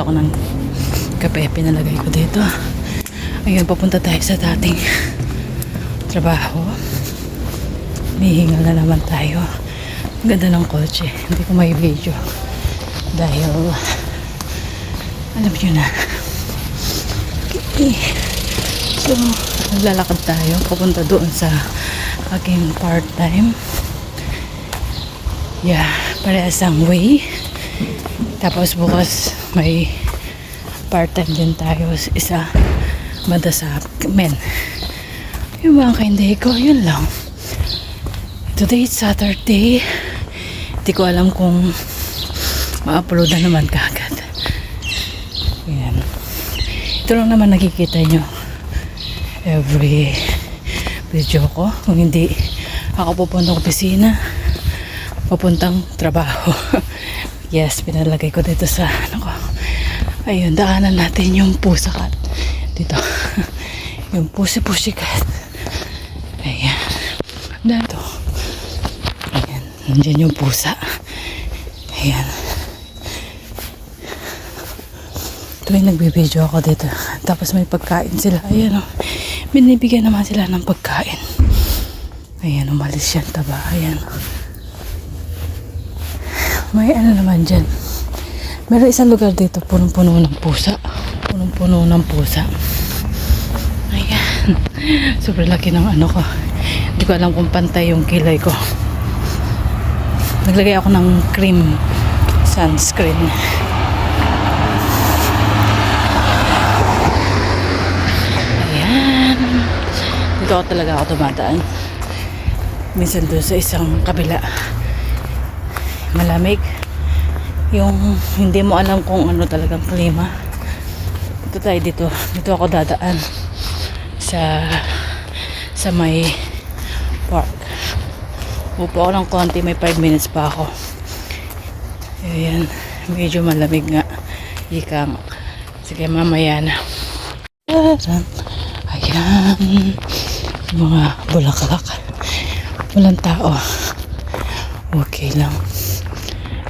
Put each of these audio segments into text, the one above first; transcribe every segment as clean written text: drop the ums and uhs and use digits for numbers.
ako ng kape, pinalagay ko dito. Ayun, papunta tayo sa dating trabaho. Mihingal na naman tayo. Ang ganda ng kotse. Hindi ko may video dahil alam nyo na. Okay. So naglalakad tayo papunta doon sa aking part-time. Yeah, parehas ang way. Tapos bukas may part-time din tayo, isa banda sa men. Yung mga kainday ko, yun lang. Today is Saturday. Hindi ko alam kung ma-upload na naman kagad. Ayan. Ito lang naman nakikita nyo every video ko. Kung hindi ako pupuntang opisina, papuntang trabaho. Yes, pinalagay ko dito sa ano ko. Ayun, daanan natin yung pusakat dito. Yung pusi-pusikat. Ayan. Dito. Ayan. Nandiyan yung pusa. Ayan. Tuwing nagbibideo ako dito. Tapos may pagkain sila. Ayan o. Binibigyan naman sila ng pagkain. Ayan, umalis yan taba. Ayan. May ano naman dyan. Meron isang lugar dito. Punong-puno ng pusa. Punong-puno ng pusa. Ayan. Sobrang laki ng ano ko. Hindi ko alam kung pantay yung kilay ko. Naglagay ako ng cream sunscreen. Ayan. Dito ako talaga ako tumataan. Minsan doon sa isang kabila. Malamig. Yung hindi mo alam kung ano talagang klima. Ito tayo dito. Dito ako dadaan. Sa may park. Upo ako ng konti, may 5 minutes pa ako. Ayan, medyo malamig nga. Ika nga. Sige, mamaya na. Ayan. Mga bulaklak. Walang tao. Okay lang.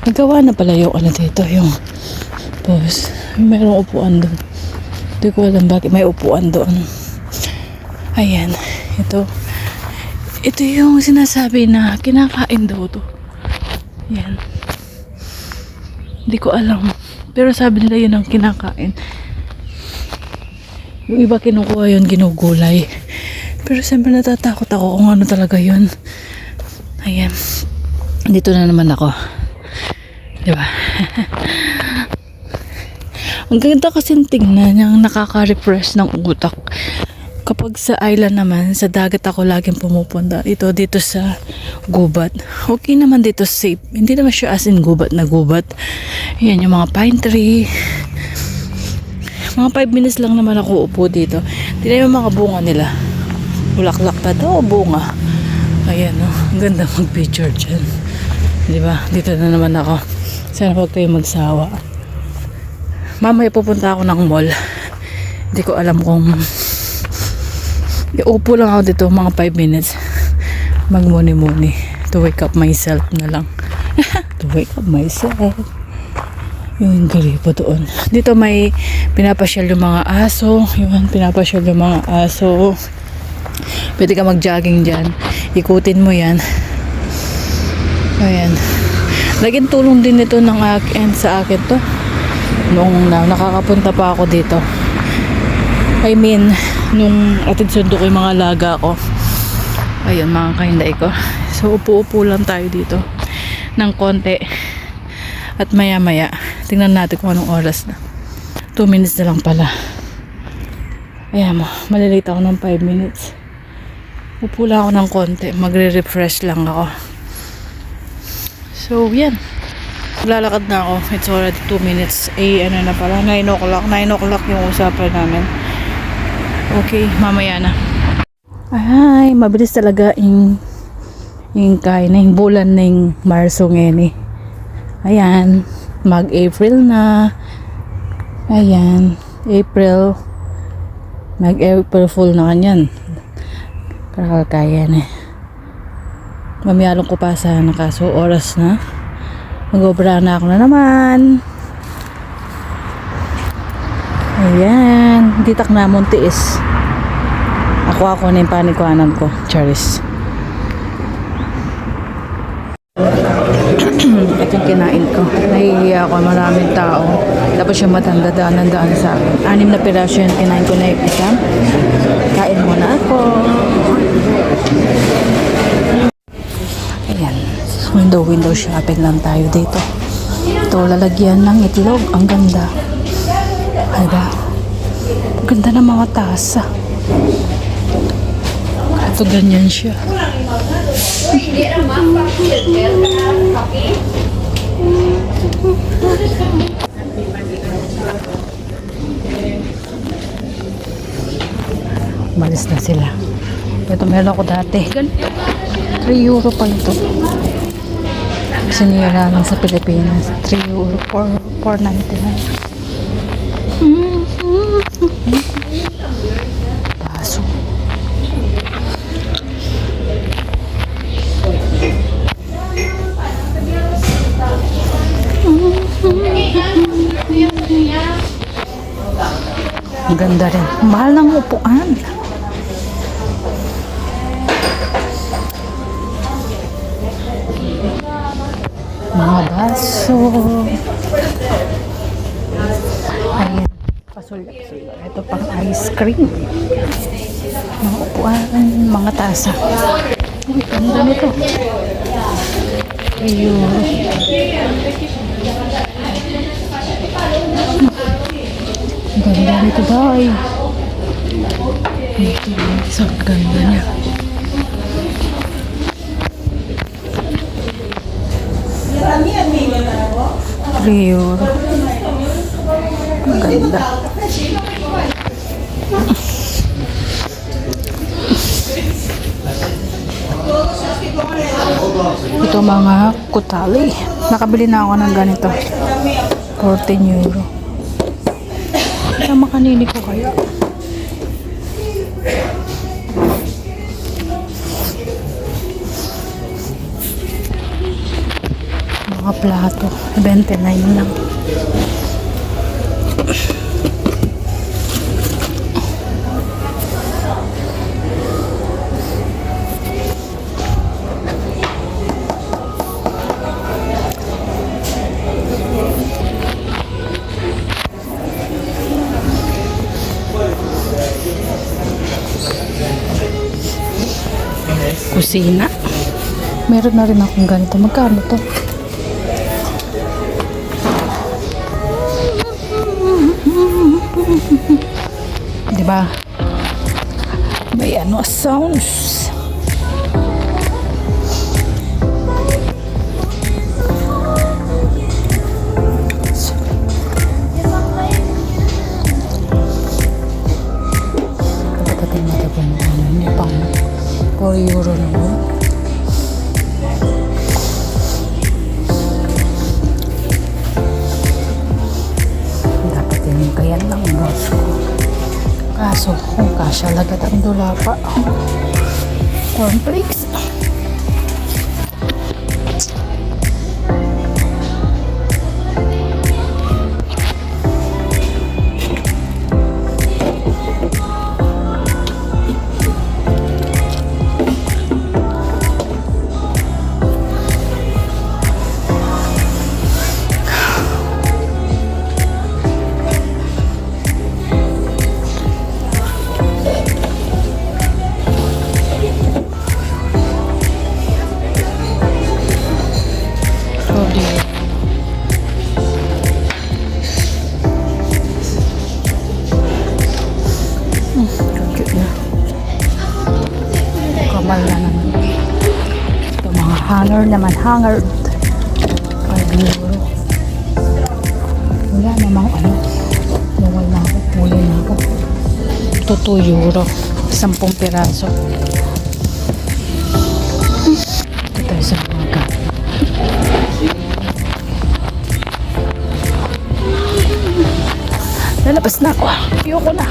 Nagawa na pala yung ano dito, yung tapos mayroong upuan doon. Hindi ko alam bakit may upuan doon. Ayan, ito yung sinasabi na kinakain daw to. Ayan. Hindi ko alam. Pero sabi nila yun ang kinakain. Yung iba kinukuha yun, ginugulay. Pero siyempre natatakot ako kung ano talaga yun. Ayan. Dito na naman ako. Diba? Ang ganda kasi tingnan, yung nakaka-refresh ng utak. Kapag sa island naman, sa dagat ako laging pumupunta. Dito sa gubat. Okay naman dito, safe. Hindi naman siya as in gubat na gubat. Yan yung mga pine tree. Mga 5 minutes lang naman ako upo dito. Tingnan yung mga bunga nila. Bulaklak pa to, bunga. Ayan o, ang ganda mag-picture dyan. Diba? Dito na naman ako. Sana huwag kayo magsawa. Mamaya pupunta ako ng mall. Hindi ko alam kung iupo lang ako dito mga 5 minutes. Magmuni-muni. To wake up myself na lang. To wake up myself. Yung gripo doon. Dito may pinapasyal yung mga aso. Yun, pinapasyal yung mga aso. Pwede ka mag-jogging dyan. Ikutin mo yan. Ayan. Laging tulong din ito ng akin sa akin to. Nung nakakapunta pa ako dito. I mean, nung atid sundo ko yung mga alaga ko. Ayun, mga kahinday ko. So, upo-upo lang tayo dito ng konti. At maya-maya, tingnan natin kung anong oras na. 2 minutes na lang pala. Ayan mo, malilate ako ng 5 minutes. Upo lang ako ng konti. Magre-refresh lang ako. So, yan. Lalakad na ako. It's already 2 minutes. Ano na pala, 9 o'clock. 9 o'clock yung usapan namin. Okay, mamaya na. Ay, mabilis talaga yung kain na yung bulan na yung Marso ngayon eh. Ayan, mag-April na. Ayan, April. Mag-April Fool na kanyan. Kakakaya na eh. Mamiyalong ko pa sana kaso oras na. Mag-obra na ako na naman. Ayan. Ditak na muntiis. Ako na yung panikuanan ko. Charis. Ito yung kinain ko. Nahihiya ako. Maraming tao. Tapos yung matanda daan sa akin. 6 na piraso yung kinain ko na yung isa. Kain muna ako. Ayan. Window shopping lang tayo dito. Ito, lalagyan ng itlog. Ang ganda. Diba? Ang ganda ng mga tasa. Ito, ganyan siya. Umalis na sila. Ito meron ako dati. 3 euro pa ito. Sinira lang sa Pilipinas. 3 euro. 4.99. Baso. Ang ganda rin. Mahal ng upuan. Mga baso. Ayan. Pasulak-sulak. Ito pang ice cream. Mga upuan. Mga tasa. Uy, ganda nito. Ayun. Ganda nito day. Ito. Isang ganda niya. €3. Ang ganda. Ito mga kutali. Nakabili na ako ng ganito. €14. Sama kanini ko kaya. Mga plato. 29 lang. Kusina. Meron na rin akong ganito. Magkano to? Diba? May ano sounds. Kapag ating matapon mo ano pang €4 naman. Dapat din kaya lang boss ko. Kaso kung kasya lagat ang dula pa. Cornflakes. Kamal na naman. Ito mga hanger naman. Hanger. €5. Wala namang ano. Nawal na ako. Huli na ako. Ito €2. 10 piraso. Ito tayo sa mga kain. Lalabas na ako. Ayoko na.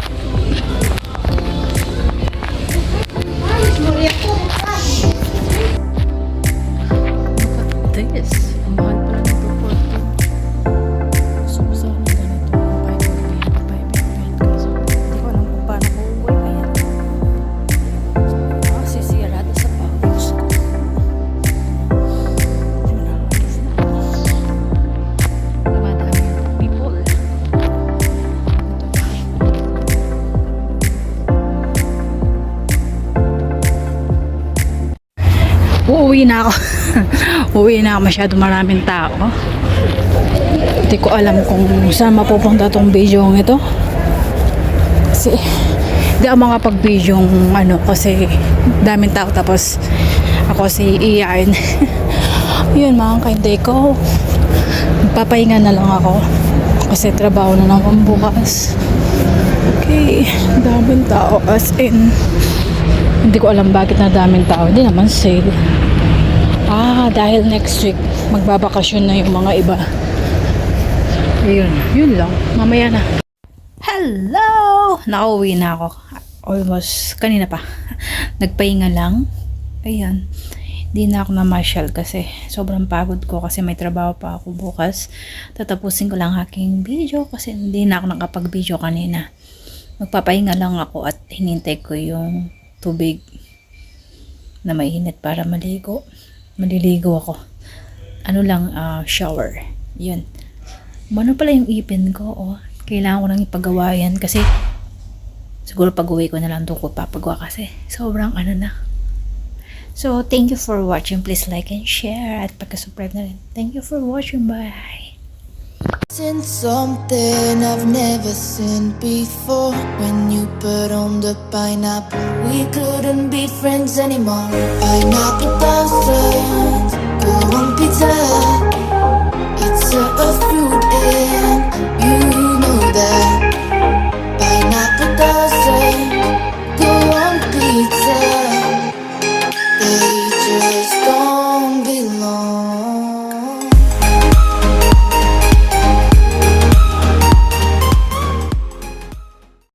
This. Ang mahal pala nito for ito. Gusto ko sana ganito. 5.50. Uwi na ako. Uwi na ako. Masyado maraming tao. Hindi ko alam kung saan mapupunta tong video ito. Kasi hindi ako makapag-video ano kasi daming tao tapos ako si Ian. Yun mga kainday ko. Papahinga na lang ako kasi trabaho na naman bukas. Okay, daming tao as in hindi ko alam bakit na daming tao. Hindi naman sale. Dahil next week magbabakasyon na yung mga iba. Yun lang. Mamaya na. Hello! Nakauwi na ako. Almost kanina pa. Nagpahinga lang. Ayan. Hindi na ako namasyal kasi sobrang pagod ko kasi may trabaho pa ako bukas. Tatapusin ko lang aking video kasi hindi na ako nakapag-video kanina. Magpapahinga lang ako at hinintay ko yung tubig na mainit para maligo. Maliligo ako. Ano lang, shower. Yun. Ano pala yung ipin ko, oh. Kailangan ko nang ipagawa yan kasi siguro pag-uwi ko na lang doon ko papagawa kasi sobrang ano na. So, thank you for watching. Please like and share at pagka-subscribe na rin. Thank you for watching. Bye! Seen something I've never seen before. When you put on the pineapple, we couldn't be friends anymore. Pineapple blossoms, go on pizza.